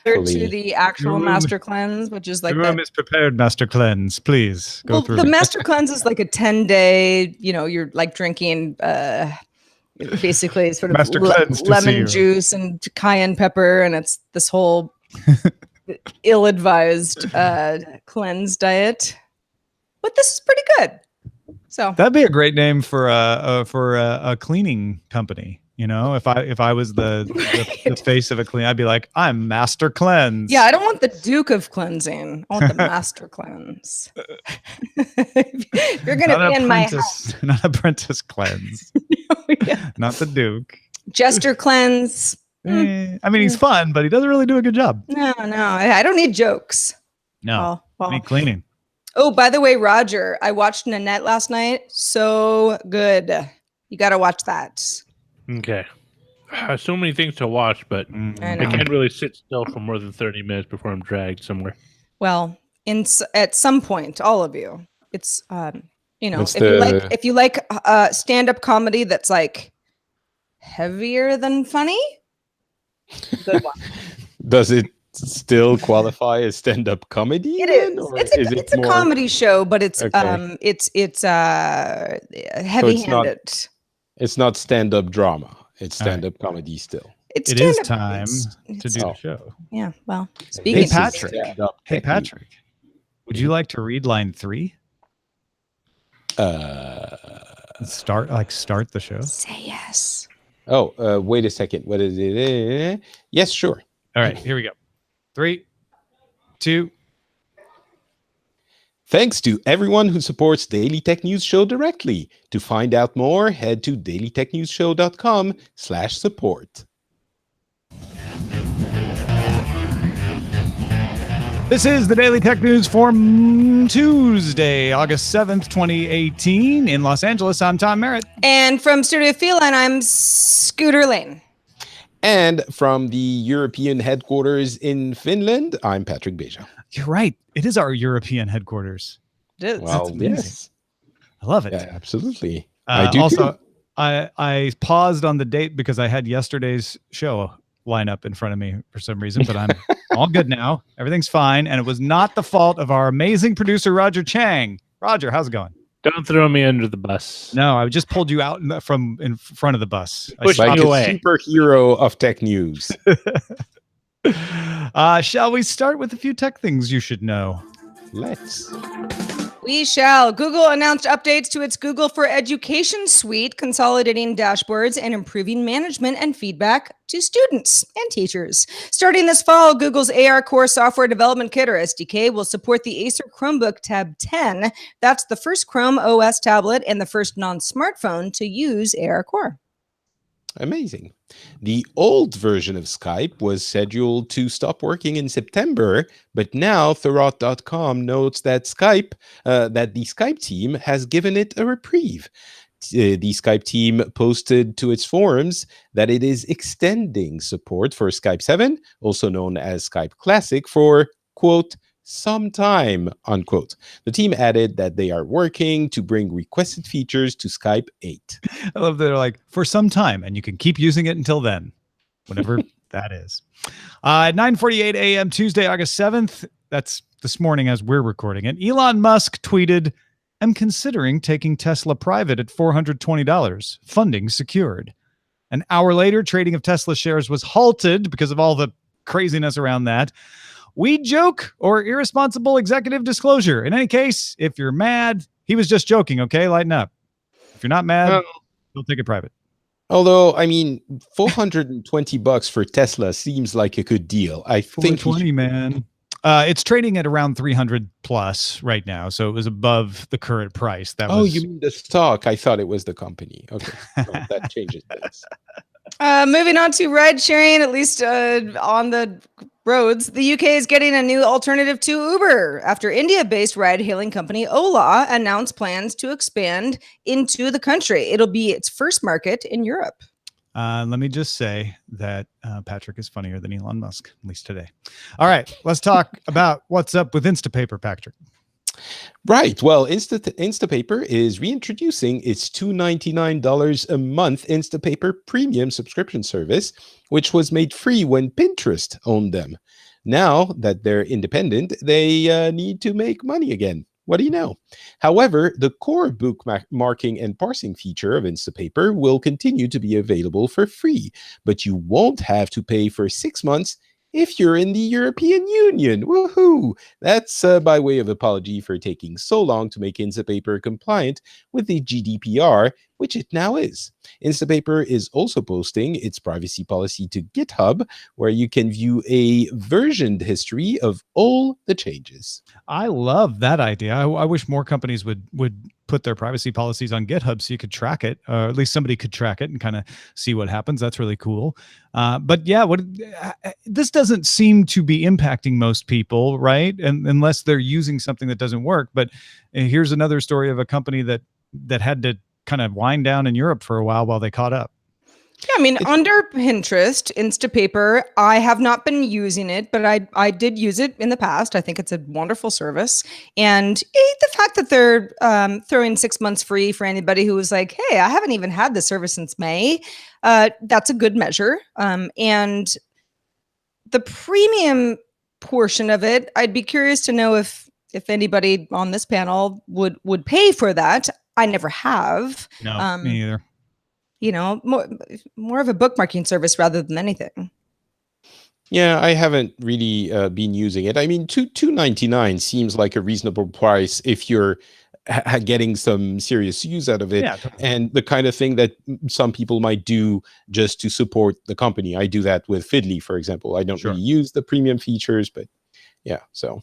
to the actual master cleanse, which is like the room is prepared. Master cleanse, please go through. The master cleanse is like a 10-day. You're like drinking. Basically, sort of lemon juice and cayenne pepper, and it's this whole ill-advised cleanse diet. But this is pretty good. So that'd be a great name for a cleaning company. If I was the face of a clean, I'd be like, I'm Master Cleanse. Yeah, I don't want the Duke of Cleansing. I want the Master Cleanse. If you're gonna be in my house, not Apprentice Cleanse. Not the Duke. Jester Cleanse. I mean, he's fun, but he doesn't really do a good job. No, I don't need jokes. No, I need cleaning. Oh, by the way, Roger, I watched Nanette last night. So good. You got to watch that. Okay. I have so many things to watch, but I can't really sit still for more than 30 minutes before I'm dragged somewhere. Well, at some point, all of you, it's if you like stand-up comedy that's like heavier than funny, good one. Does it still qualify as stand-up comedy? It is. It's a comedy show, but it's heavy-handed. So it's not stand-up drama. It's stand-up comedy still. It is time to do the show. Yeah. Well, speaking. Hey Patrick, would you like to read line 3? Start the show. Say yes. Oh, wait a second. What is it? Yes, sure. All right, here we go. 3, 2. Thanks to everyone who supports Daily Tech News Show directly. To find out more, head to dailytechnewsshow.com/support. This is the Daily Tech News for Tuesday, August 7th, 2018. In Los Angeles, I'm Tom Merritt. And from Studio Feline, I'm Scooter Lane. And from the European headquarters in Finland, I'm Patrick Beja. You're right. It is our European headquarters. It is. Well, yes. I love it. Yeah, absolutely. I do also, too. I paused on the date because I had yesterday's show line up in front of me for some reason, but I'm all good now. Everything's fine. And it was not the fault of our amazing producer, Roger Chang. Roger, how's it going? Don't throw me under the bus. No, I just pulled you out from in front of the bus. Push like me a away. Superhero of tech news. Shall we start with a few tech things you should know? Let's. We shall. Google announced updates to its Google for Education suite, consolidating dashboards and improving management and feedback to students and teachers. Starting this fall, Google's AR Core Software Development Kit, or SDK, will support the Acer Chromebook Tab 10. That's the first Chrome OS tablet and the first non-smartphone to use AR Core. Amazing. The old version of Skype was scheduled to stop working in September, but now Thurrott.com notes that the Skype team has given it a reprieve. The Skype team posted to its forums that it is extending support for Skype 7, also known as Skype Classic, for, quote, some time, unquote. The team added that they are working to bring requested features to Skype 8. I love that they're like, for some time, and you can keep using it until then, whatever that is. At 9:48 a.m. Tuesday, August 7th, that's this morning as we're recording it, Elon Musk tweeted, "I'm considering taking Tesla private at $420, funding secured." An hour later, trading of Tesla shares was halted because of all the craziness around that. We joke or irresponsible executive disclosure. In any case, if you're mad, he was just joking, okay? Lighten up. If you're not mad, don't take it private. Although, I mean, $420 for Tesla seems like a good deal. I think $420, man. It's trading at around 300 plus right now, so it was above the current price. You mean the stock? I thought it was the company. Okay, well, that changes things. Moving on to ride sharing, at least on the roads, the UK is getting a new alternative to Uber after India-based ride-hailing company Ola announced plans to expand into the country. It'll be its first market in Europe. Let me just say that Patrick is funnier than Elon Musk, at least today. All right, let's talk about what's up with Instapaper, Patrick. Right. Well, Instapaper is reintroducing its $2.99 a month Instapaper premium subscription service, which was made free when Pinterest owned them. Now that they're independent, they need to make money again. What do you know? However, the core bookmarking and parsing feature of Instapaper will continue to be available for free, but you won't have to pay for 6 months if you're in the European Union. Woohoo! That's by way of apology for taking so long to make Instapaper compliant with the GDPR, which it now is. Instapaper is also posting its privacy policy to GitHub, where you can view a versioned history of all the changes. I love that idea. I wish more companies would put their privacy policies on GitHub so you could track it, or at least somebody could track it and kind of see what happens. That's really cool. But yeah, this doesn't seem to be impacting most people, right? And unless they're using something that doesn't work. But here's another story of a company that had to kind of wind down in Europe for a while they caught up. Yeah, I mean, under Pinterest, Instapaper, I have not been using it, but I did use it in the past. I think it's a wonderful service. And the fact that they're throwing 6 months free for anybody who was like, hey, I haven't even had this service since May, that's a good measure. And the premium portion of it, I'd be curious to know if anybody on this panel would pay for that. I never have. No, me either. You know, more of a bookmarking service rather than anything. Yeah, I haven't really been using it. I mean, $2.99 seems like a reasonable price if you're getting some serious use out of it, and the kind of thing that some people might do just to support the company. I do that with Feedly, for example. I don't really use the premium features, but yeah, so.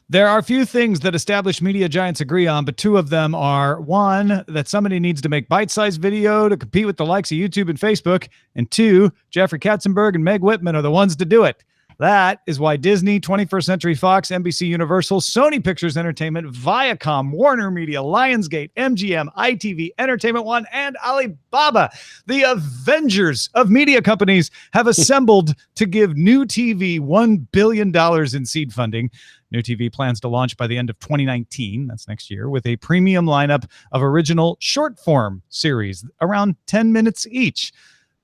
There are a few things that established media giants agree on, but two of them are, one, that somebody needs to make bite-sized video to compete with the likes of YouTube and Facebook, and two, Jeffrey Katzenberg and Meg Whitman are the ones to do it. That is why Disney, 21st Century Fox, NBC Universal, Sony Pictures Entertainment, Viacom, Warner Media, Lionsgate, MGM, ITV, Entertainment One, and Alibaba, the Avengers of media companies, have assembled to give New TV $1 billion in seed funding. New TV plans to launch by the end of 2019, that's next year, with a premium lineup of original short-form series, around 10 minutes each.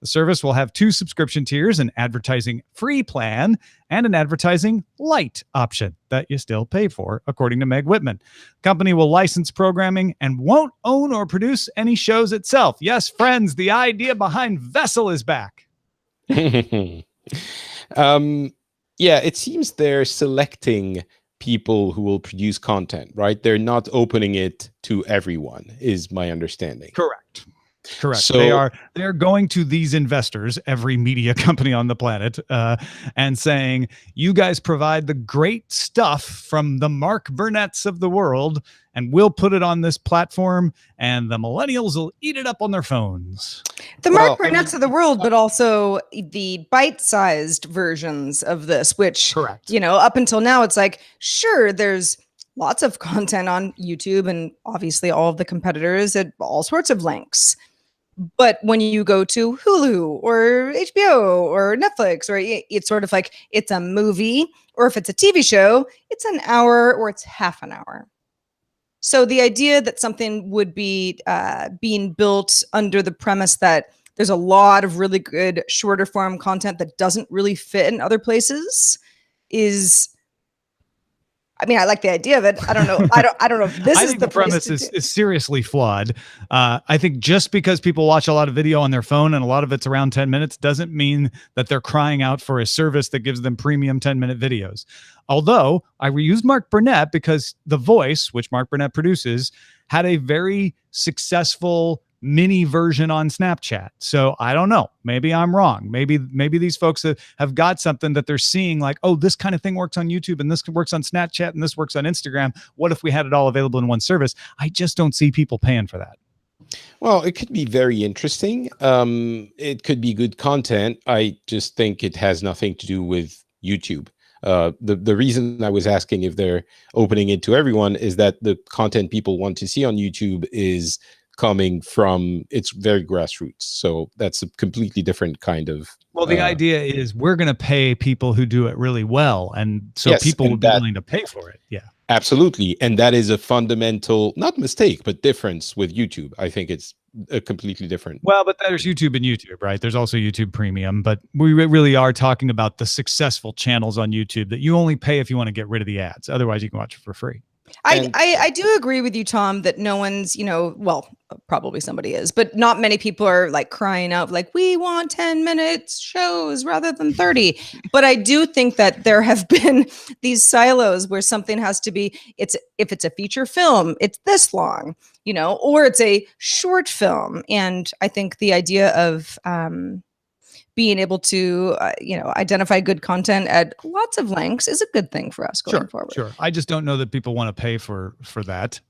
The service will have two subscription tiers, an advertising-free plan and an advertising-light option that you still pay for, according to Meg Whitman. The company will license programming and won't own or produce any shows itself. Yes, friends, the idea behind Vessel is back. Yeah, it seems they're selecting people who will produce content, right? They're not opening it to everyone, is my understanding. Correct. So they're going to these investors, every media company on the planet, and saying, you guys provide the great stuff from the Mark Burnett's of the world, and we'll put it on this platform, and the millennials will eat it up on their phones. The Mark Burnett's of the world, but also the bite-sized versions of this, which, you know, up until now, it's like, sure, there's lots of content on YouTube and obviously all of the competitors at all sorts of lengths. But when you go to Hulu or HBO or Netflix, or it's sort of like it's a movie, or if it's a TV show, it's an hour or it's half an hour. So the idea that something would be being built under the premise that there's a lot of really good shorter form content that doesn't really fit in other places is, I mean, I like the idea of it. I don't know. I don't know if this is the premise is seriously flawed. I think just because people watch a lot of video on their phone and a lot of it's around 10 minutes doesn't mean that they're crying out for a service that gives them premium 10-minute videos. Although I reused Mark Burnett because The Voice, which Mark Burnett produces, had a very successful mini version on Snapchat. So I don't know. Maybe I'm wrong. Maybe these folks have got something that they're seeing like, oh, this kind of thing works on YouTube and this works on Snapchat and this works on Instagram. What if we had it all available in one service? I just don't see people paying for that. Well, it could be very interesting. It could be good content. I just think it has nothing to do with YouTube. The reason I was asking if they're opening it to everyone is that the content people want to see on YouTube is coming from, it's very grassroots. So that's a completely different kind of. Well, the idea is we're going to pay people who do it really well. And so people will be willing to pay for it. Yeah, absolutely. And that is a fundamental, not mistake, but difference with YouTube. I think it's completely different. Well, but there's YouTube and YouTube, right? There's also YouTube Premium, but we really are talking about the successful channels on YouTube that you only pay if you want to get rid of the ads. Otherwise, you can watch it for free. I do agree with you, Tom, that no one's, well, probably somebody is, but not many people are like crying out like, we want 10 minutes shows rather than 30. But I do think that there have been these silos where something has to be, if it's a feature film, it's this long, or it's a short film. And I think the idea of, being able to, identify good content at lots of lengths is a good thing for us going forward. Sure. I just don't know that people want to pay for that.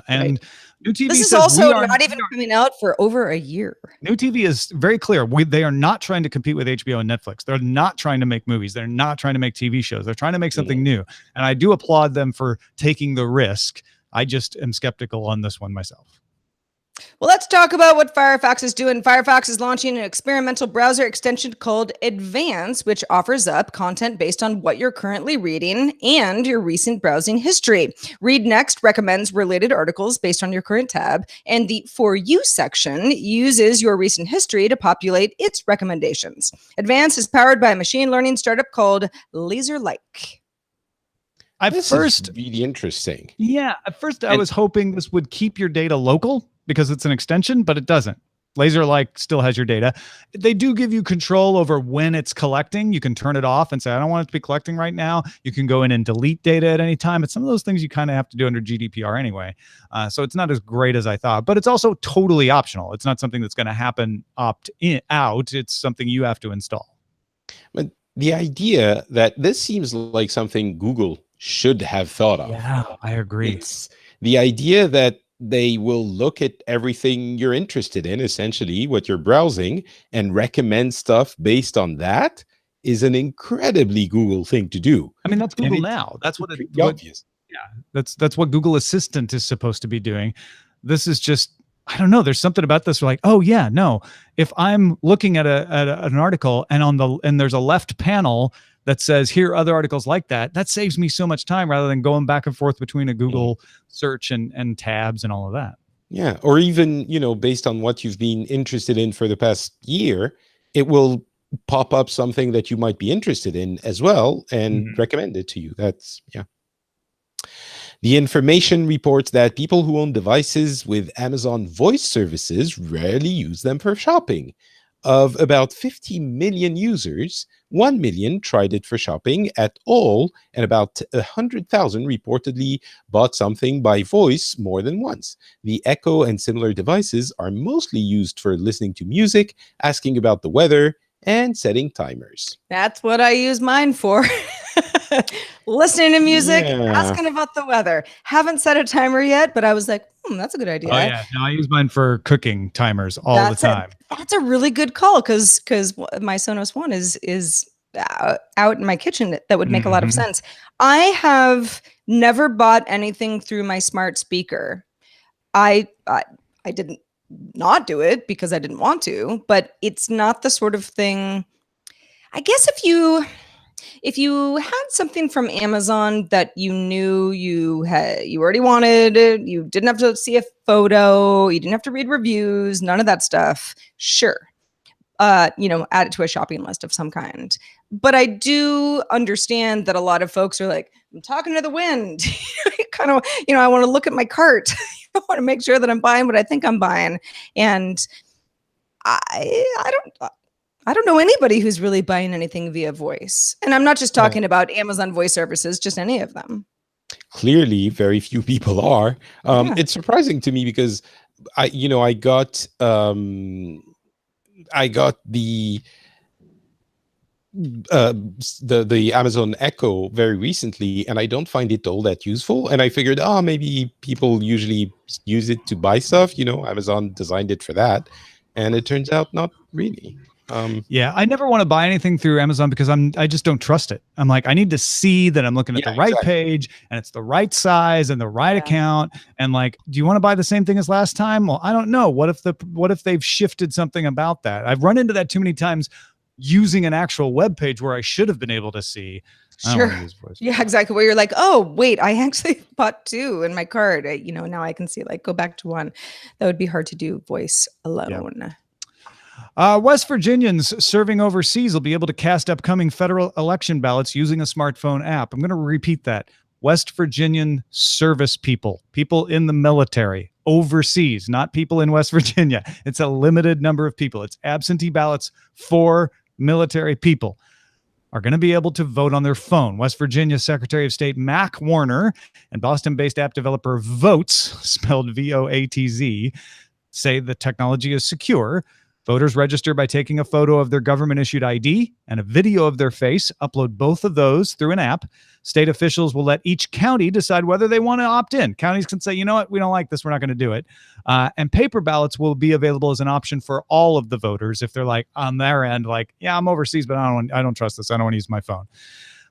And New TV this is says also not even coming out for over a year. New TV is very clear. They are not trying to compete with HBO and Netflix. They're not trying to make movies. They're not trying to make TV shows. They're trying to make something new. And I do applaud them for taking the risk. I just am skeptical on this one myself. Well, let's talk about what Firefox is doing. Firefox is launching an experimental browser extension called Advance, which offers up content based on what you're currently reading and your recent browsing history. Read Next recommends related articles based on your current tab, and the For You section uses your recent history to populate its recommendations. Advance is powered by a machine learning startup called Laserlike. This is really interesting. Yeah. At first, I was hoping this would keep your data local because it's an extension, but it doesn't. Laserlike still has your data. They do give you control over when it's collecting. You can turn it off and say, I don't want it to be collecting right now. You can go in and delete data at any time. But some of those things you kind of have to do under GDPR anyway. So it's not as great as I thought, but it's also totally optional. It's not something that's going to happen out. It's something you have to install. But the idea that this seems like something Google should have thought of. Yeah, I agree. It's the idea that they will look at everything you're interested in, essentially what you're browsing, and recommend stuff based on that is an incredibly Google thing to do. I mean, that's Google now. That's what it's obvious. Yeah, that's what Google Assistant is supposed to be doing. This is just, I don't know. There's something about this. We're like, oh yeah, no. If I'm looking at an article and there's a left panel that says here are other articles like that saves me so much time rather than going back and forth between a Google search and tabs and all of that. Yeah, or even, based on what you've been interested in for the past year, it will pop up something that you might be interested in as well and recommend it to you. That's, yeah. The information reports that people who own devices with Amazon Voice services rarely use them for shopping. Of about 50 million users, 1 million tried it for shopping at all, and about 100,000 reportedly bought something by voice more than once. The Echo and similar devices are mostly used for listening to music, asking about the weather, and setting timers. That's what I use mine for. Listening to music, asking about the weather. Haven't set a timer yet, but I was like, that's a good idea. Oh yeah, no, I use mine for cooking timers all the time. That's a really good call because my Sonos One is out in my kitchen. That would make a lot of sense. I have never bought anything through my smart speaker. I didn't not do it because I didn't want to, but it's not the sort of thing. I guess if you had something from Amazon that you knew you already wanted, you didn't have to see a photo, you didn't have to read reviews, none of that stuff. Sure. Add it to a shopping list of some kind. But I do understand that a lot of folks are like, I'm talking to the wind. Kind of, I want to look at my cart. I want to make sure that I'm buying what I think I'm buying. And I don't know anybody who's really buying anything via voice. And I'm not just talking about Amazon Voice services, just any of them. Clearly, very few people are. It's surprising to me because I got the Amazon Echo very recently, and I don't find it all that useful. And I figured, maybe people usually use it to buy stuff. Amazon designed it for that, and it turns out not really. I never want to buy anything through Amazon because I just don't trust it. I'm like, I need to see that I'm looking at the right page and it's the right size and the right account. And like, do you want to buy the same thing as last time? Well, I don't know. What if they've shifted something about that? I've run into that too many times using an actual web page where I should have been able to see. I don't Sure. wanna use voice. Yeah, exactly. Where you're like, oh, wait, I actually bought 2 in my card. Now I can see, like, go back to 1. That would be hard to do voice alone. West Virginians serving overseas will be able to cast upcoming federal election ballots using a smartphone app. I'm going to repeat that. West Virginian service people in the military overseas, not people in West Virginia. It's a limited number of people. It's absentee ballots for military people are going to be able to vote on their phone. West Virginia Secretary of State Mac Warner and Boston-based app developer Voatz, spelled V-O-A-T-Z, say the technology is secure. Voters register by taking a photo of their government-issued ID and a video of their face, upload both of those through an app. State officials will let each county decide whether they want to opt in. Counties can say, you know what, we don't like this, we're not going to do it. And paper ballots will be available as an option for all of the voters if they're like on their end, like, yeah, I'm overseas, but I don't trust this. I don't want to use my phone.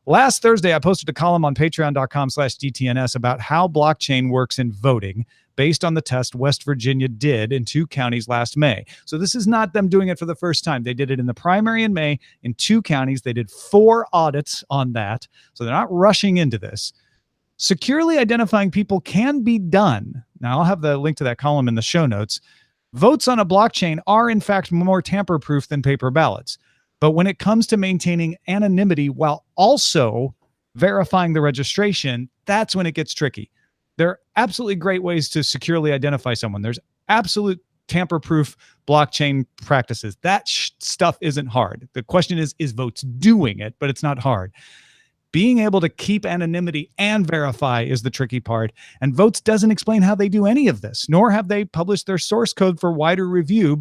Last Thursday, I posted a column on patreon.com/DTNS about how blockchain works in voting based on the test West Virginia did in 2 counties last May. So this is not them doing it for the first time. They did it in the primary in May in 2 counties. They did 4 audits on that. So they're not rushing into this. Securely identifying people can be done. Now, I'll have the link to that column in the show notes. Votes on a blockchain are, in fact, more tamper-proof than paper ballots. But when it comes to maintaining anonymity while also verifying the registration, that's when it gets tricky. There are absolutely great ways to securely identify someone. There's absolute tamper-proof blockchain practices. That stuff isn't hard. The question is Voatz doing it? But it's not hard. Being able to keep anonymity and verify is the tricky part. And Voatz doesn't explain how they do any of this, nor have they published their source code for wider review.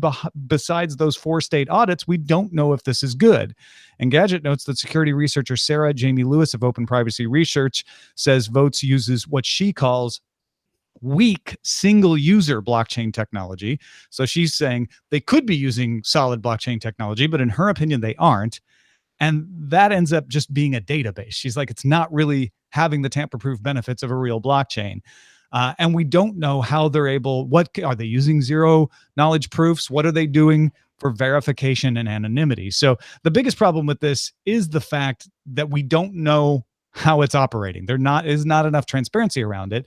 Besides those 4 state audits, we don't know if this is good. And Gadget notes that security researcher Sarah Jamie Lewis of Open Privacy Research says Voatz uses what she calls weak single-user blockchain technology. So she's saying they could be using solid blockchain technology, but in her opinion, they aren't. And that ends up just being a database. She's like, it's not really having the tamper-proof benefits of a real blockchain. And we don't know how they're able, what are they using, zero knowledge proofs? What are they doing for verification and anonymity? So the biggest problem with this is the fact that we don't know how it's operating. There is not enough transparency around it.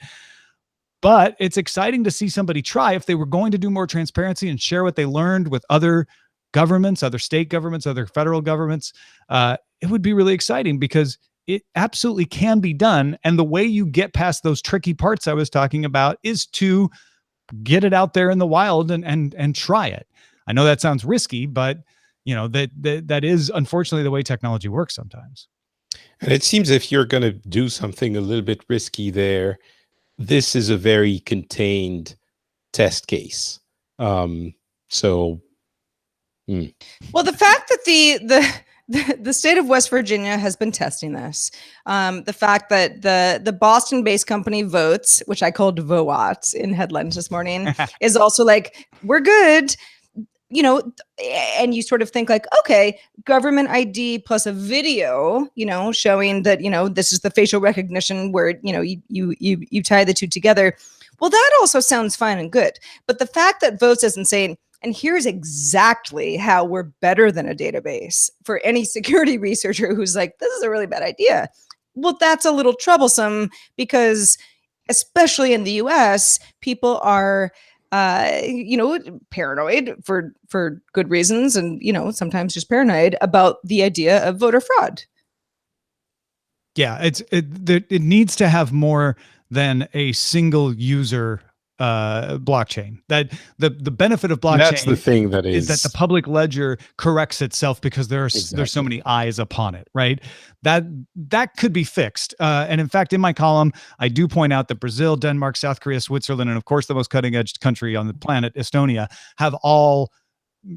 But it's exciting to see somebody try. If they were going to do more transparency and share what they learned with other governments, other state governments, other federal governments, it would be really exciting because it absolutely can be done. And the way you get past those tricky parts I was talking about is to get it out there in the wild and try it. I know that sounds risky, but that is unfortunately the way technology works sometimes. And it seems if you're going to do something a little bit risky there, this is a very contained test case. Well, the fact that the state of West Virginia has been testing this, the fact that the Boston-based company Voatz, which I called Voatz in headlines this morning, is also like, we're good. And you sort of think like, okay, government ID plus a video, showing that, this is the facial recognition where, you tie the 2 together. Well, that also sounds fine and good. But the fact that Voatz isn't saying, and here's exactly how we're better than a database for any security researcher who's like, this is a really bad idea. Well, that's a little troublesome because especially in the US, people are paranoid for good reasons and, sometimes just paranoid about the idea of voter fraud. Yeah, it needs to have more than a single user blockchain. That the benefit of blockchain, that's the thing that is that the public ledger corrects itself because there's so many eyes upon it, right? That could be fixed. And in fact, in my column, I do point out that Brazil, Denmark, South Korea, Switzerland, and of course the most cutting edge country on the planet, Estonia, have all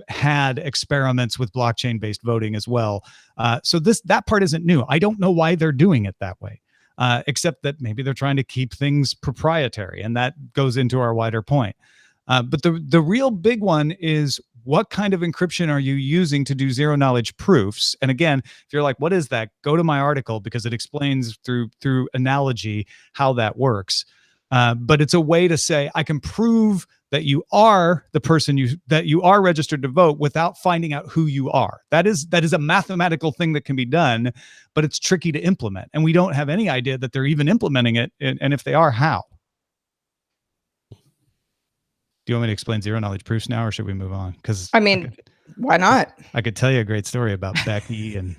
had experiments with blockchain based voting as well. So that part isn't new. I don't know why they're doing it that way. Except that maybe they're trying to keep things proprietary, and that goes into our wider point. But the real big one is, what kind of encryption are you using to do zero knowledge proofs? And again, if you're like, what is that? Go to my article because it explains through analogy how that works. But it's a way to say, I can prove that you are the person that you are registered to vote without finding out who you are. That is a mathematical thing that can be done, but it's tricky to implement. And we don't have any idea that they're even implementing it. And if they are, how? Do you want me to explain zero knowledge proofs now, or should we move on? Because I mean, why not? I could tell you a great story about Becky and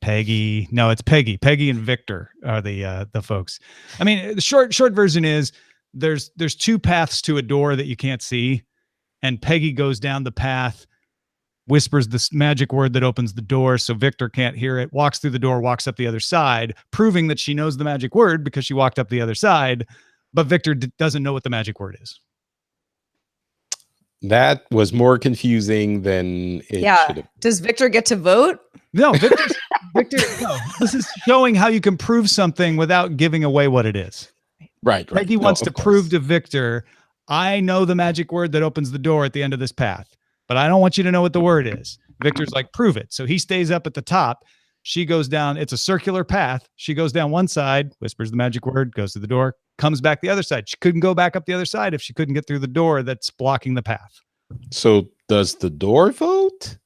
Peggy. No, it's Peggy. Peggy and Victor are the folks. I mean, the short version is there's two paths to a door that you can't see, and Peggy goes down the path, whispers this magic word that opens the door so Victor can't hear it, walks through the door, walks up the other side, proving that she knows the magic word because she walked up the other side, but Victor doesn't know what the magic word is. That was more confusing than it should have. Does Victor get to vote? No, Victor. No, this is showing how you can prove something without giving away what it is. Right. Peggy wants to prove to Victor, I know the magic word that opens the door at the end of this path, but I don't want you to know what the word is. Victor's like, prove it. So he stays up at the top. She goes down. It's a circular path. She goes down one side, whispers the magic word, goes to the door, comes back the other side. She couldn't go back up the other side if she couldn't get through the door that's blocking the path. So does the door vote?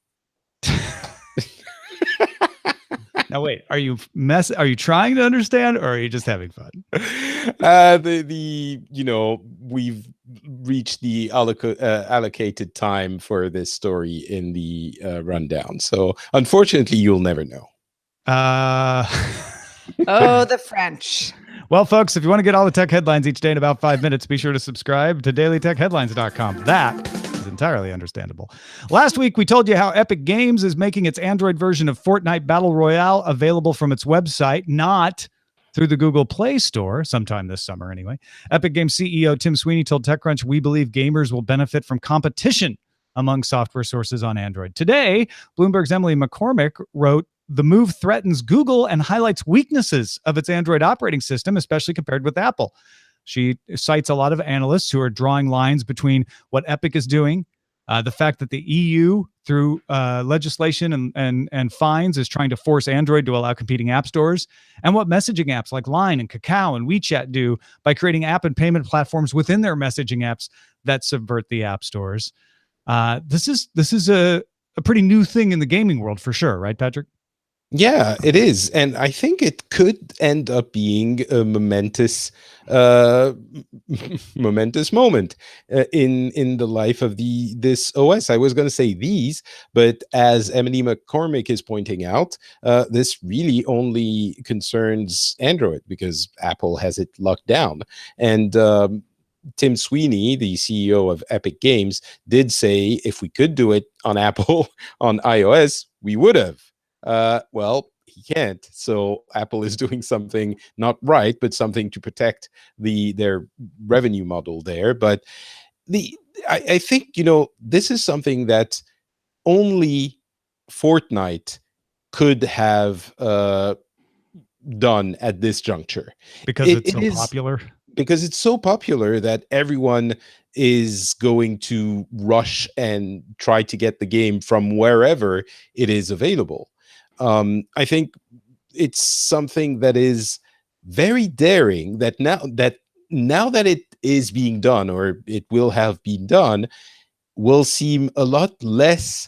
Now wait, are you trying to understand, or are you just having fun? We've reached the allocated time for this story in the rundown. So unfortunately, you'll never know. Oh, the French. Well, folks, if you want to get all the tech headlines each day in about 5 minutes, be sure to subscribe to dailytechheadlines.com. That is entirely understandable. Last week, we told you how Epic Games is making its Android version of Fortnite Battle Royale available from its website, not through the Google Play Store, sometime this summer anyway. Epic Games CEO Tim Sweeney told TechCrunch, we believe gamers will benefit from competition among software sources on Android. Today, Bloomberg's Emily McCormick wrote, the move threatens Google and highlights weaknesses of its Android operating system, especially compared with Apple. She cites a lot of analysts who are drawing lines between what Epic is doing, the fact that the EU, through legislation and fines, is trying to force Android to allow competing app stores, and what messaging apps like Line and Kakao and WeChat do by creating app and payment platforms within their messaging apps that subvert the app stores. This is a pretty new thing in the gaming world for sure, right, Patrick? Yeah, it is, and I think it could end up being a momentous moment in the life of this OS. I was going to say these, but as Emily McCormick is pointing out, this really only concerns Android because Apple has it locked down. And Tim Sweeney, the CEO of Epic Games, did say if we could do it on Apple on iOS, we would have. Well, he can't. So Apple is doing something not right, but something to protect their revenue model there. But I think, this is something that only Fortnite could have done at this juncture. Because it's so popular? Because it's so popular that everyone is going to rush and try to get the game from wherever it is available. I think it's something that is very daring that now that it is being done, or it will have been done, will seem a lot less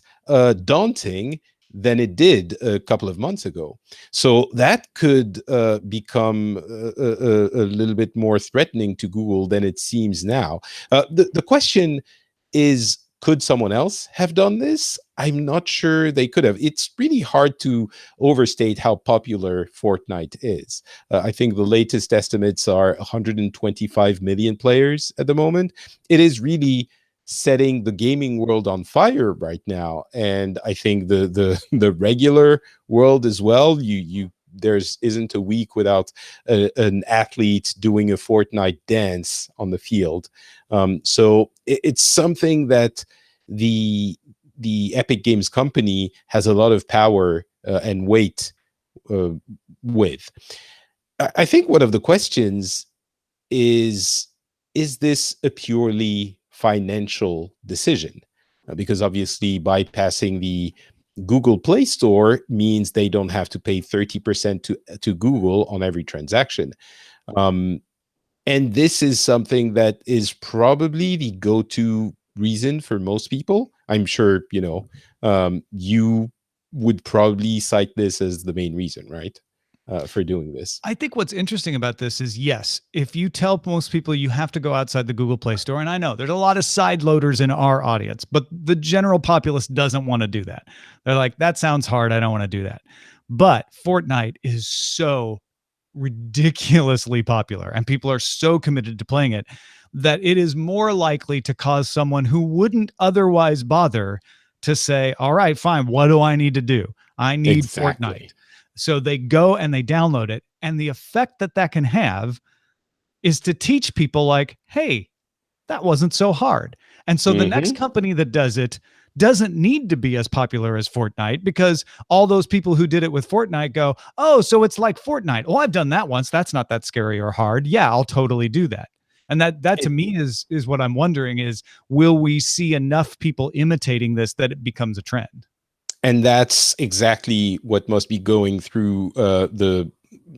daunting than it did a couple of months ago. So that could become a little bit more threatening to Google than it seems now. The question is, could someone else have done this? I'm not sure they could have. It's really hard to overstate how popular Fortnite is. I think the latest estimates are 125 million players at the moment. It is really setting the gaming world on fire right now, and I think the regular world as well. There's isn't a week without an athlete doing a Fortnite dance on the field. So it's something that the Epic Games company has a lot of power and weight with. I think one of the questions is this a purely financial decision? Because obviously bypassing the Google Play Store means they don't have to pay 30% to Google on every transaction. And this is something that is probably the go-to reason for most people. I'm sure, you would probably cite this as the main reason, right? For doing this. I think what's interesting about this is, yes, if you tell most people you have to go outside the Google Play Store, and I know there's a lot of side loaders in our audience, but the general populace doesn't want to do that. They're like, that sounds hard. I don't want to do that. But Fortnite is so ridiculously popular and people are so committed to playing it that it is more likely to cause someone who wouldn't otherwise bother to say, all right, fine, what do I need to do? I need Fortnite. So they go and they download it. And the effect that can have is to teach people like, hey, that wasn't so hard. And so the next company that does it doesn't need to be as popular as Fortnite, because all those people who did it with Fortnite go, oh, so it's like Fortnite. Oh, I've done that once. That's not that scary or hard. Yeah, I'll totally do that. And that to me is what I'm wondering is, will we see enough people imitating this that it becomes a trend? And that's exactly what must be going through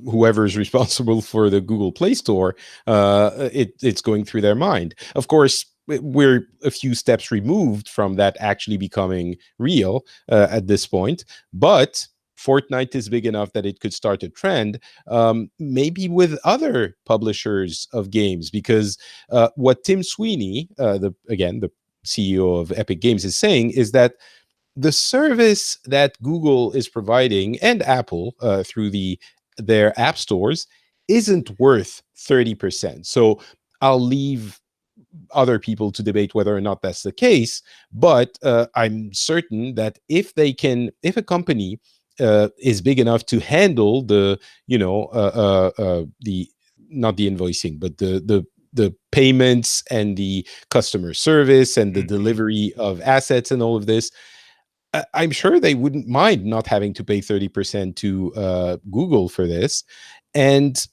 whoever's responsible for the Google Play Store. It's going through their mind. Of course, we're a few steps removed from that actually becoming real at this point. But Fortnite is big enough that it could start a trend, maybe with other publishers of games, because what Tim Sweeney, the CEO of Epic Games, is saying is that the service that Google is providing and Apple through their app stores isn't worth 30%. So I'll leave other people to debate whether or not that's the case, but I'm certain that if a company is big enough to handle the not the invoicing, but the payments and the customer service and the delivery of assets and all of this, I'm sure they wouldn't mind not having to pay 30% to Google for this. And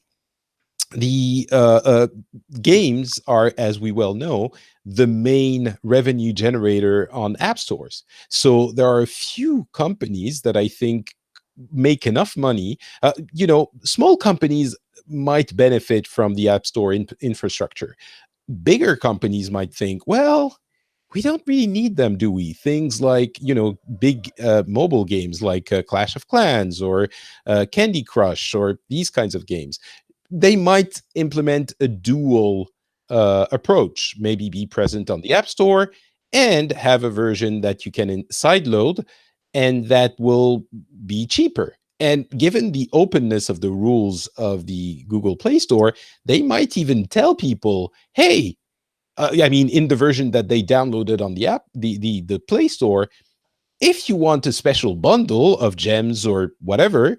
the games are, as we well know, the main revenue generator on app stores. So there are a few companies that I think make enough money. Small companies might benefit from the app store infrastructure. Bigger companies might think, well, we don't really need them, do we? Things like, big mobile games like Clash of Clans or Candy Crush or these kinds of games. They might implement a dual approach, maybe be present on the App Store and have a version that you can sideload and that will be cheaper. And given the openness of the rules of the Google Play Store, they might even tell people, hey, in the version that they downloaded on the app, the Play Store, if you want a special bundle of gems or whatever,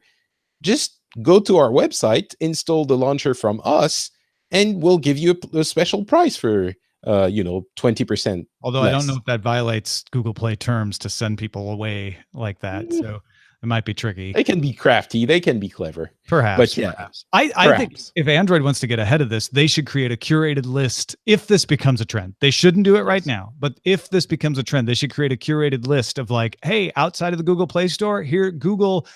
just go to our website, install the launcher from us, and we'll give you a special price for 20%. Although less. I don't know if that violates Google Play terms to send people away like that. So it might be tricky. They can be crafty. They can be clever. Perhaps. But yeah, perhaps. I think if Android wants to get ahead of this, they should create a curated list. If this becomes a trend, they shouldn't do it right now. But if this becomes a trend, they should create a curated list of like, hey, outside of the Google Play Store, here, Google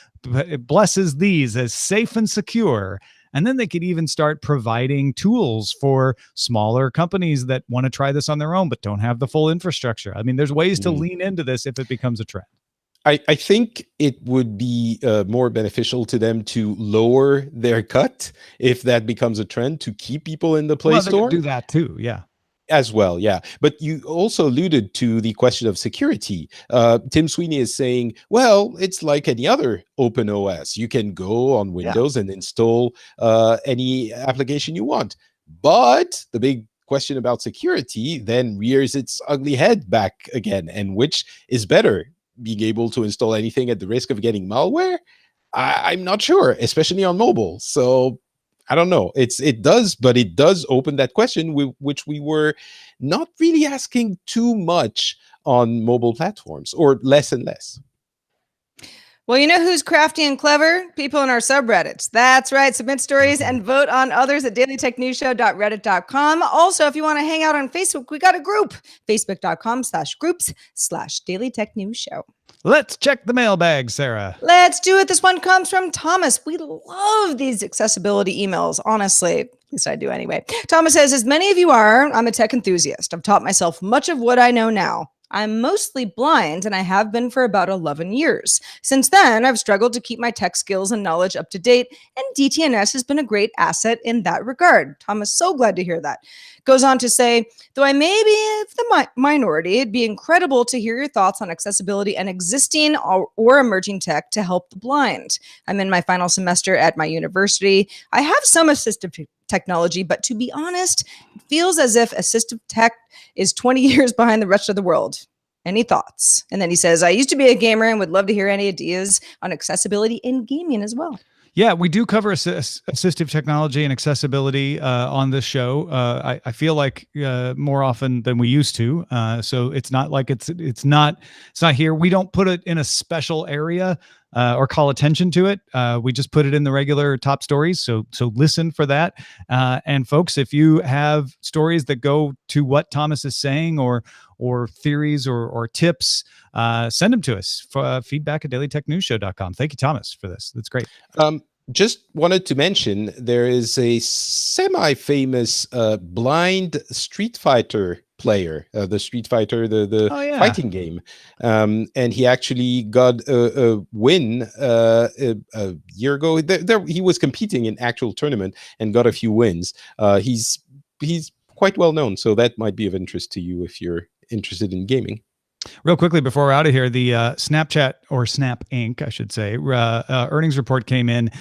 blesses these as safe and secure. And then they could even start providing tools for smaller companies that want to try this on their own, but don't have the full infrastructure. I mean, there's ways to lean into this if it becomes a trend. I think it would be more beneficial to them to lower their cut if that becomes a trend, to keep people in the Play Store. They could do that too, yeah. As well, yeah. But you also alluded to the question of security. Tim Sweeney is saying, well, it's like any other open OS. You can go on Windows and install any application you want. But the big question about security then rears its ugly head back again. And which is better? Being able to install anything at the risk of getting malware? I'm not sure, especially on mobile. So I don't know. It does open that question, which we were not really asking too much on mobile platforms, or less and less. Well, you know who's crafty and clever? People in our subreddits. That's right. Submit stories and vote on others at dailytechnewsshow.reddit.com. Also, if you want to hang out on Facebook, we got a group, facebook.com/groups/dailytechnewsshow. Let's check the mailbag, Sarah. Let's do it. This one comes from Thomas. We love these accessibility emails, honestly. least I do anyway. Thomas says, as many of you are, I'm a tech enthusiast. I've taught myself much of what I know now. I'm mostly blind, and I have been for about 11 years. Since then, I've struggled to keep my tech skills and knowledge up to date, and DTNS has been a great asset in that regard. Thomas, so glad to hear that. Goes on to say, though I may be of the minority, it'd be incredible to hear your thoughts on accessibility and existing or emerging tech to help the blind. I'm in my final semester at my university. I have some assistive technology, but to be honest, it feels as if assistive tech is 20 years behind the rest of the world. Any thoughts? And then he says, I used to be a gamer and would love to hear any ideas on accessibility in gaming as well. Yeah, we do cover assistive technology and accessibility on this show. I feel like more often than we used to. So it's not like it's not here. We don't put it in a special area or call attention to it. We just put it in the regular top stories. So listen for that. And folks, if you have stories that go to what Thomas is saying or theories or tips, send them to us for feedback@dailytechnewsshow.com. Thank you, Thomas, for this. That's great. Just wanted to mention there is a semi-famous blind Street Fighter player, the Street Fighter, the fighting game, and he actually got a win a year ago. He was competing in actual tournament and got a few wins. He's quite well known, so that might be of interest to you if you're interested in gaming. Real quickly before we're out of here, the Snapchat or Snap Inc., I should say, earnings report came in,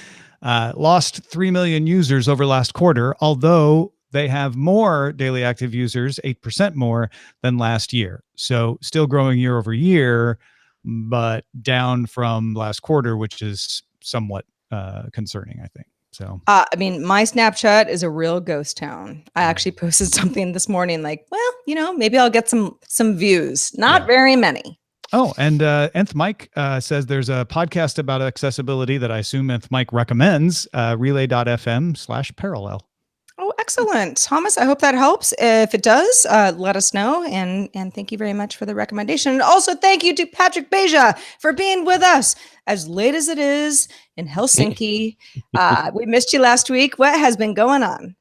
lost 3 million users over last quarter, although they have more daily active users, 8% more than last year. So still growing year over year, but down from last quarter, which is somewhat concerning, I think. So, I mean, my Snapchat is a real ghost town. I actually posted something this morning, like, well, maybe I'll get some views. Not very many. Oh, and Nth Mike says there's a podcast about accessibility that I assume Nth Mike recommends, relay.fm/parallel. Oh, excellent. Thomas, I hope that helps. If it does, let us know. And thank you very much for the recommendation. And also thank you to Patrick Beja for being with us as late as it is in Helsinki. We missed you last week. What has been going on?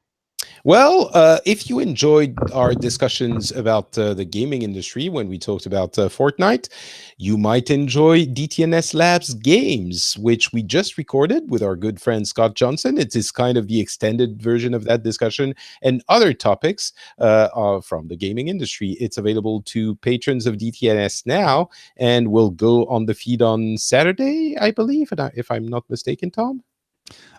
Well, if you enjoyed our discussions about the gaming industry when we talked about Fortnite, you might enjoy DTNS Labs Games, which we just recorded with our good friend Scott Johnson. It is kind of the extended version of that discussion and other topics from the gaming industry. It's available to patrons of DTNS now and will go on the feed on Saturday, I believe, if I'm not mistaken, Tom.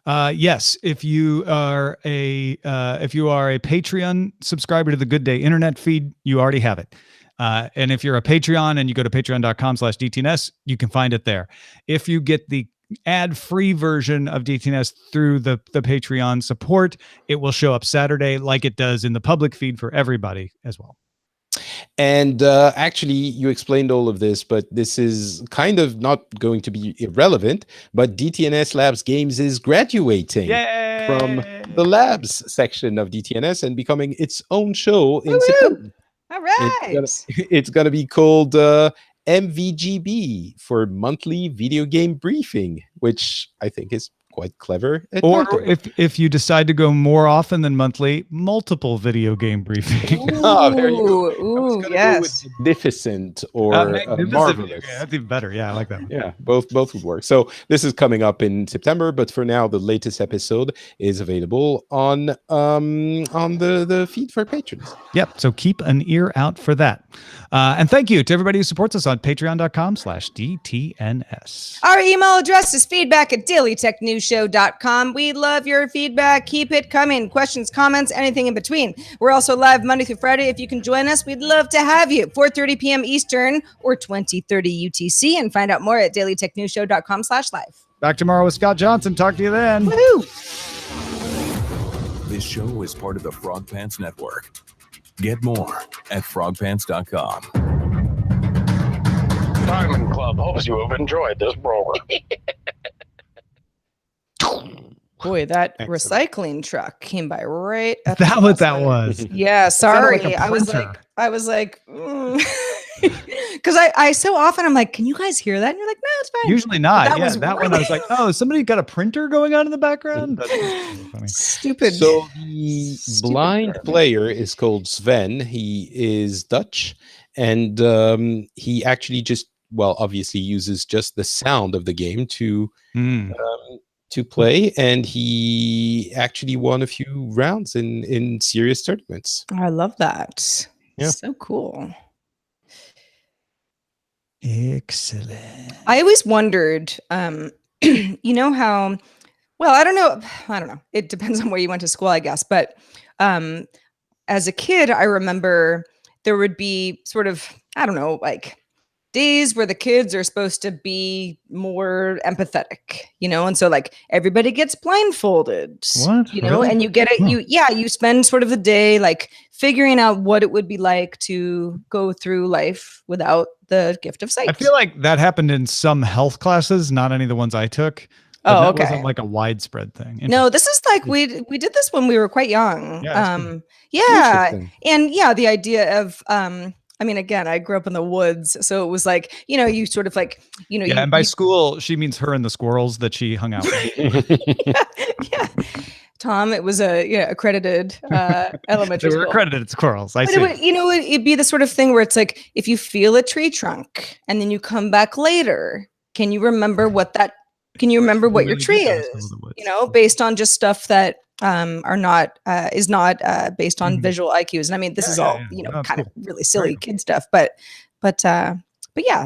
Yes, if you are a Patreon subscriber to the Good Day Internet feed, you already have it. And if you're a Patreon and you go to patreon.com/DTNS, you can find it there. If you get the ad-free version of DTNS through the Patreon support, it will show up Saturday like it does in the public feed for everybody as well. And actually, you explained all of this, but this is kind of not going to be irrelevant. But DTNS Labs Games is graduating from the Labs section of DTNS and becoming its own show in September. All right. It's gonna be called MVGB for Monthly Video Game Briefing, which I think is quite clever. Or if you decide to go more often than monthly, multiple video game briefing. There you go. Ooh, yes. Magnificent or marvelous. Yeah, that's even better. Yeah, I like that one. Yeah, both would work. So this is coming up in September, but for now, the latest episode is available on the feed for patrons. Yep. So keep an ear out for that. And thank you to everybody who supports us on patreon.com/DTNS. Our email address is feedback@dailytechnewsshow.com. We love your feedback. Keep it coming. Questions, comments, anything in between. We're also live Monday through Friday. If you can join us, we'd love to have you. 4:30 p.m. Eastern or 20:30 UTC. And find out more at dailytechnewsshow.com/live. Back tomorrow with Scott Johnson. Talk to you then. Woohoo! This show is part of the Frog Pants Network. Get more at frogpants.com. Diamond Club hopes you have enjoyed this program. Boy, that recycling truck came by right at That what that was. Yeah, sorry. Like I was like, because I so often I'm like, can you guys hear that? And you're like, no, it's fine. Usually not. That Yeah, was that one I was like, oh, somebody got a printer going on in the background. That's funny. Stupid. So the Stupid blind girl. player is called Sven. He is Dutch, and he actually just, well, obviously uses just the sound of the game to play, and he actually won a few rounds in serious tournaments. I love that. Yeah. So cool. Excellent. I always wondered, you know how, well, I don't know. It depends on where you went to school, I guess. But as a kid, I remember there would be sort of, I don't know, like days where the kids are supposed to be more empathetic, and so like everybody gets blindfolded, What? Really? and you get it. You spend sort of the day like figuring out what it would be like to go through life without the gift of sight. I feel like that happened in some health classes, not any of the ones I took. Oh, that okay. wasn't like a widespread thing. No, this is like we did this when we were quite young. Yeah, that's Interesting. And the idea of I mean, again, I grew up in the woods, so it was like, you sort of like, Yeah, and by school, she means her and the squirrels that she hung out with. yeah. Tom, it was a accredited elementary They were school. accredited squirrels. I But see. it'd be the sort of thing where it's like, if you feel a tree trunk and then you come back later, can you remember what your tree is? Based on just stuff that is not based on visual IQs. And I mean, this is all kind of really silly kid stuff, but yeah,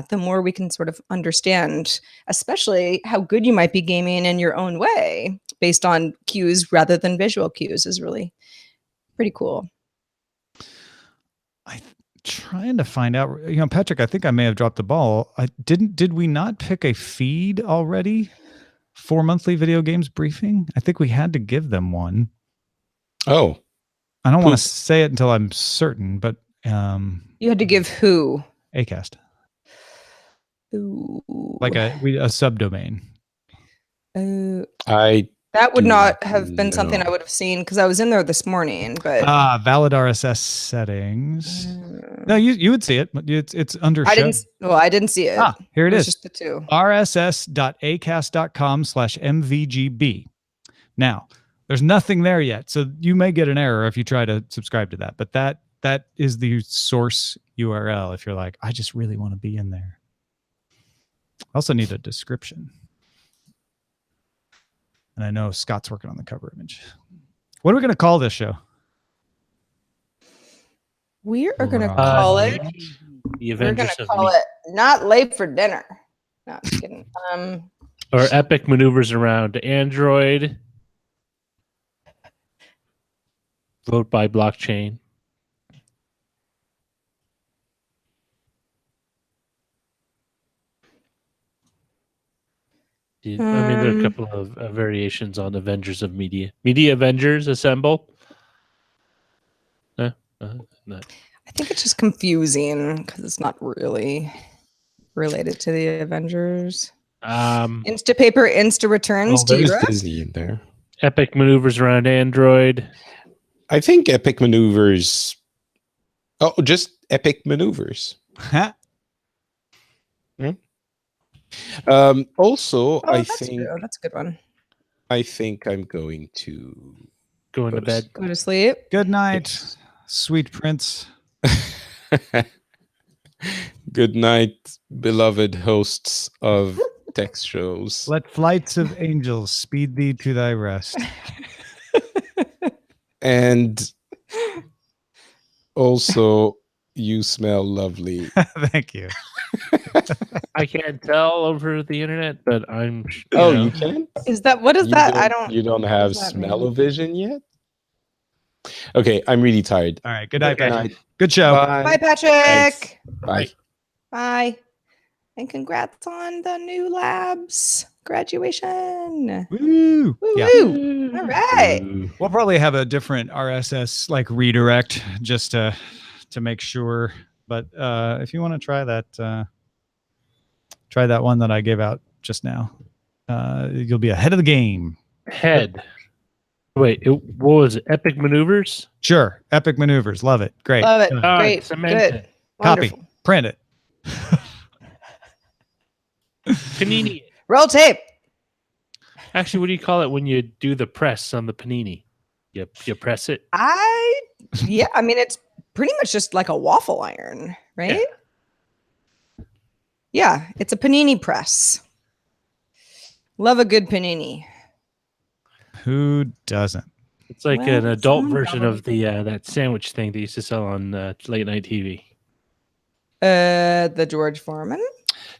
the more we can sort of understand, especially how good you might be gaming in your own way based on cues rather than visual cues, is really pretty cool. I'm trying to find out, Patrick, I think I may have dropped the ball. Did we not pick a feed already for monthly video games briefing? I think we had to give them one. Oh, I don't want to say it until I'm certain, but you had to give who? Acast. Ooh. Like a subdomain. That would not have been something I would have seen because I was in there this morning. But valid RSS settings. No, you would see it. It's under. I didn't see it. Here it is. Just the two. rss.acast.com/mvgb. Now, there's nothing there yet, so you may get an error if you try to subscribe to that. But that is the source URL. If you're like, I just really want to be in there. I also need a description. And I know Scott's working on the cover image. What are we going to call this show? We are going to call it. The We're going Avengers to of call it "Not Late for Dinner." No, I'm just kidding. Or epic maneuvers around Android. Vote by blockchain. I mean, there are a couple of variations on Avengers of Media. Media Avengers Assemble. No. I think it's just confusing because it's not really related to the Avengers. Instapaper, Insta Returns. there's Disney in there. Epic maneuvers around Android. I think Epic Maneuvers. Oh, just Epic Maneuvers. Also, I think that's a good one. I think I'm going to Go into bed. Go to sleep. Good night, sweet prince. Good night, beloved hosts of text shows. Let flights of angels speed thee to thy rest. And also, you smell lovely. Thank you. I can't tell over the internet, but I'm. You can? Is that what is You that? You don't have does that smell-o-vision yet? Okay, I'm really tired. All right. Good night, Good Patrick. night. Good show. Bye, Patrick. Thanks. Bye. Bye. And congrats on the new labs graduation. Woo. Woo Yeah. woo. All right. We'll probably have a different RSS like redirect just to make sure. But if you want to try that one that I gave out just now, you'll be ahead of the game. Wait, what was it? Epic maneuvers? Sure. Epic maneuvers. Love it. Great. Love it. All right, Great. cement Good. it. Copy. Wonderful. Print it. Panini. Roll tape. Actually, what do you call it when you do the press on the panini? You press it. I mean, it's pretty much just like a waffle iron, right? Yeah, it's a panini press. Love a good panini. Who doesn't? It's like Well, an adult some version don't. of the that sandwich thing they used to sell on late night TV. The George Foreman.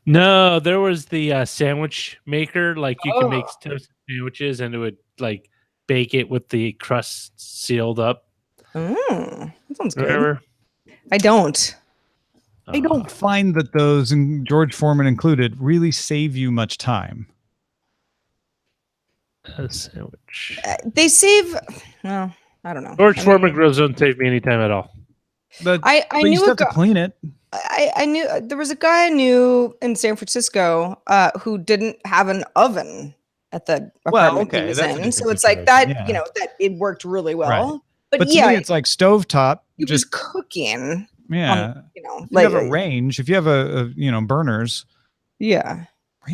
No, there was the sandwich maker. Like you can make Oh. toasted sandwiches, and it would like bake it with the crust sealed up. That sounds good. Remember? I don't. I don't find that those, and George Foreman included, really save you much time. A sandwich. They save. Well, I don't know. George Foreman grills don't save me any time at all. But I you knew still a have to guy. clean it. I knew there was a guy I knew in San Francisco who didn't have an oven at the apartment he was that's a in. different So it's like situation, that, yeah. that it worked really well. Right. But, But to yeah, me, it's like stovetop. it was cooking. Yeah. On, if you like have a range, if you have a burners, yeah.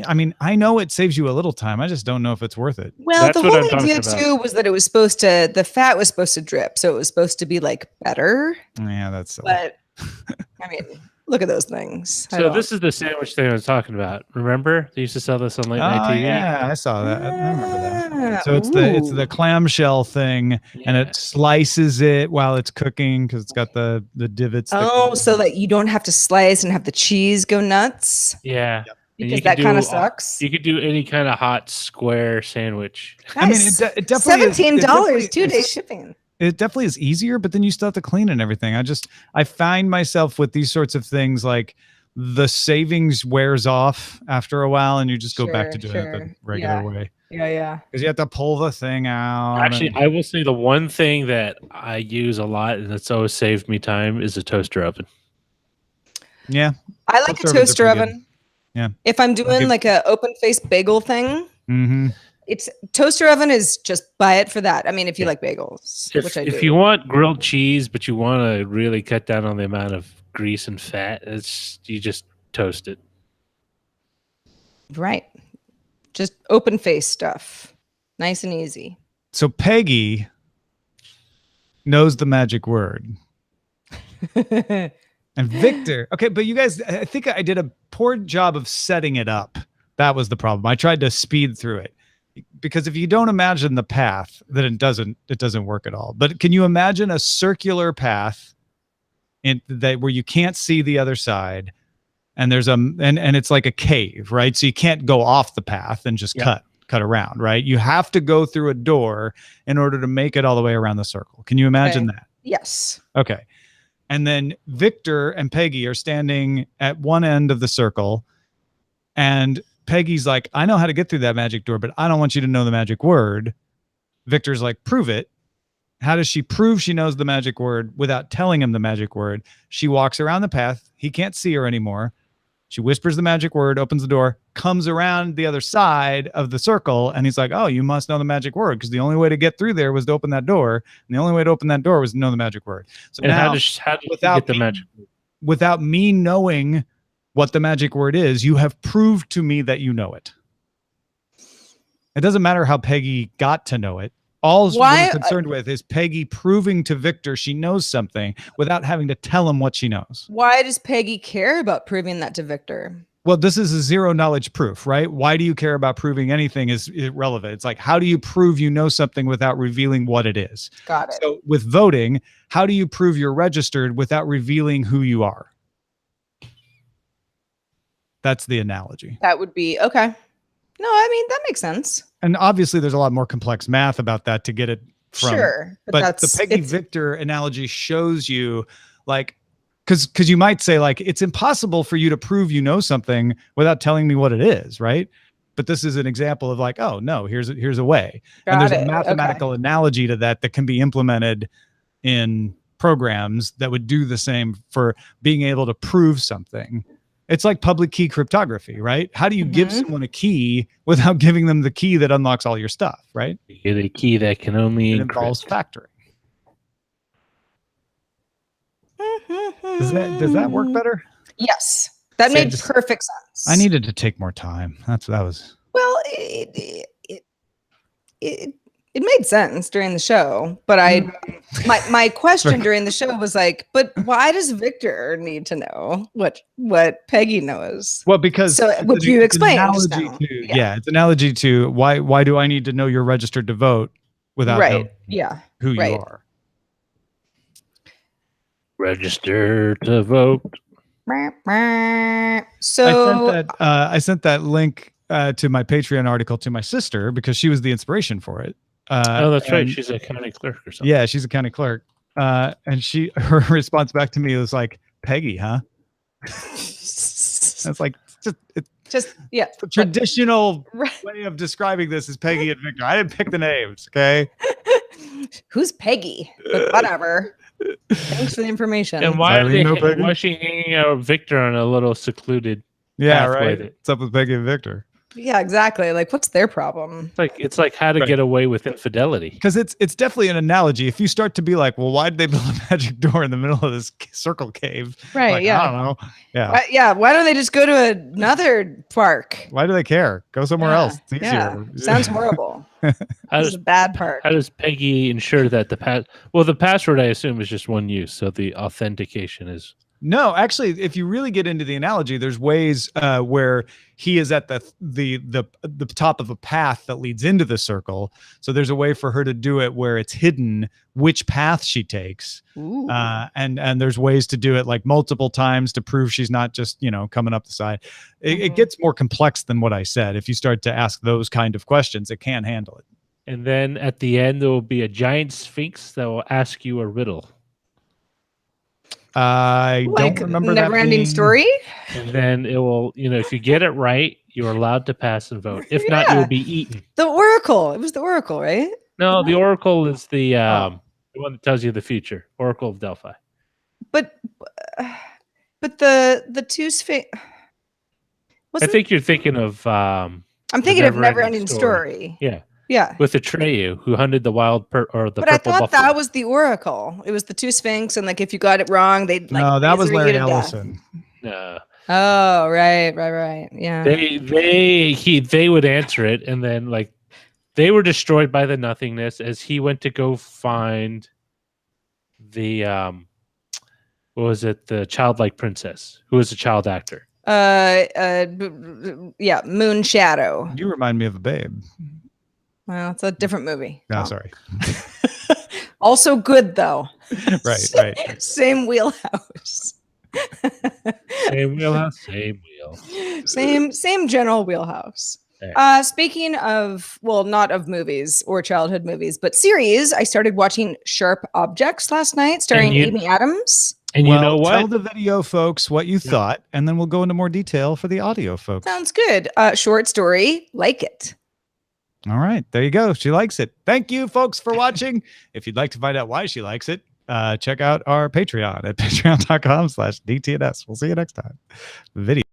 I mean, I know it saves you a little time. I just don't know if it's worth it. Well, That's the what whole I'm talking idea about. too was that it was supposed to, the fat was supposed to drip, so it was supposed to be like better. Yeah, that's silly. But I mean, look at those things. So this is the sandwich thing I was talking about. Remember, they used to sell this on late night TV. Yeah, I saw that. I remember that. Ah, So it's the clamshell thing, and Yeah. it slices it while it's cooking because it's got the divots. that Oh, go- so that you don't have to slice and have the cheese go nuts Yeah. And because you can that kind of do- sucks. You could do any kind of hot square sandwich. I mean, Nice. it definitely is- $17, it definitely 2-day is- shipping. It definitely is easier, but then you still have to clean and everything. I find myself with these sorts of things like the savings wears off after a while, and you just go back to doing it the regular way Yeah. because you have to pull the thing out. Actually, and- I will say the one thing that I use a lot and that's always saved me time is a toaster oven. yeah, I like a Toaster ovens are toaster pretty good. oven. Yeah. If I'm doing Okay. like a open face bagel thing, mm-hmm. it's toaster oven is just buy it for that. I mean, if you Yeah. like bagels, If, which I do. if you want grilled cheese, but you want to really cut down on the amount of grease and fat, you just toast it. Right. Just open face stuff. Nice and easy. So Peggy knows the magic word. And Victor, okay, but you guys, I think I did a poor job of setting it up. That was the problem. I tried to speed through it because if you don't imagine the path, then it doesn't work at all. But can you imagine a circular path where you can't see the other side, and there's and it's like a cave, right? So you can't go off the path and just cut around, right? You have to go through a door in order to make it all the way around the circle. Can you imagine that? Yes. Okay. And then Victor and Peggy are standing at one end of the circle. And Peggy's like, I know how to get through that magic door, but I don't want you to know the magic word. Victor's like, prove it. How does she prove she knows the magic word without telling him the magic word? She walks around the path. He can't see her anymore. She whispers the magic word, opens the door, comes around the other side of the circle, and he's like, oh, you must know the magic word because the only way to get through there was to open that door, and the only way to open that door was to know the magic word. So And now, how does she get the magic? without me knowing what the magic word is, you have proved to me that you know it. It doesn't matter how Peggy got to know it. All we're concerned with is Peggy proving to Victor she knows something without having to tell him what she knows. Why does Peggy care about proving that to Victor? Well, this is a zero knowledge proof, right? Why do you care about proving anything is irrelevant. It's like, how do you prove you know something without revealing what it is? Got it. So with voting, how do you prove you're registered without revealing who you are? That's the analogy. That would be okay. No, I mean, that makes sense. And obviously there's a lot more complex math about that to get it from. Sure. But the Peggy Victor analogy shows you like, because you might say like, it's impossible for you to prove you know something without telling me what it is, right? But this is an example of like, oh no, here's a way. And there's a mathematical analogy to that can be implemented in programs that would do the same for being able to prove something. It's like public key cryptography, right? How do you give someone a key without giving them the key that unlocks all your stuff, right? You get a key that can only It involves factoring. Does that work better? Yes. That See, I made just- perfect sense. I needed to take more time. That was. Well, it made sense during the show, but my question during the show was like, but why does Victor need to know what Peggy knows? Well, because So, it's which an- you it's an explained just analogy now. to Yeah. it's an analogy to why do I need to know you're registered to vote without knowing Right. Yeah. who you Right. are? Register to vote. So I sent that link to my Patreon article to my sister because she was the inspiration for it. Oh, that's right. and- She's a county clerk or something. Yeah, she's a county clerk. And her response back to me was like, Peggy, huh? That's like it's yeah. the traditional Right. way of describing this is Peggy and Victor. I didn't pick the names, okay? Who's Peggy? But whatever. Thanks for the information. And why Eileen, no Peggy? why is she hanging out with Victor on a little secluded Yeah, pathway right. that- What's up with Peggy and Victor? Yeah, exactly. Like, what's their problem? It's like how to Right. get away with infidelity. Because it's definitely an analogy. If you start to be like, well, why did they build a magic door in the middle of this circle cave? Right. Like, yeah. I don't know. Yeah. Why don't they just go to another park? Why do they care? Go somewhere Yeah, else. It's easier. Yeah. Sounds horrible. How This is does a bad park. how does Peggy ensure that the password I assume is just one use, so the authentication is No, actually, if you really get into the analogy, there's ways where he is at the top of a path that leads into the circle. So there's a way for her to do it where it's hidden which path she takes. Ooh. And there's ways to do it like multiple times to prove she's not just, coming up the side. It gets more complex than what I said. If you start to ask those kind of questions, it can handle it. and then at the end there will be a giant sphinx that will ask you a riddle. I Like don't remember that never-ending being- story. And then it will, if you get it right, you're allowed to pass and vote. If not, Yeah. you'll be eaten. The Oracle. It was the Oracle, right? No, the Oracle is the one that tells you the future. Oracle of Delphi. But the two sphinx. I think you're thinking of I'm thinking of Never-Ending Never-Ending Story. yeah, Yeah. with Atreyu who hunted the wild or the But I purple thought buffalo. that was the Oracle. It was the two sphinx, and like if you got it wrong, they'd like No, that was laser you Larry to death. Ellison. No. Oh, right. Yeah. They would answer it, and then like they were destroyed by the nothingness as he went to go find the what was it, the childlike princess who was a child actor. Yeah, Moon Shadow. You remind me of a babe. Well, it's a different movie. No, Oh. sorry. Also good though. Right. Same wheelhouse. Same wheelhouse, same wheel. Same general wheelhouse. There. Speaking of, well, not of movies or childhood movies, but series, I started watching Sharp Objects last night, starring you- Amy Adams. And Well, you know tell what? the video folks what you thought, and then we'll go into more detail for the audio folks. Sounds good. Short story, like it. All right, there you go. She likes it. Thank you, folks, for watching. If you'd like to find out why she likes it, check out our Patreon at patreon.com/DTNS. We'll see you next time. Video.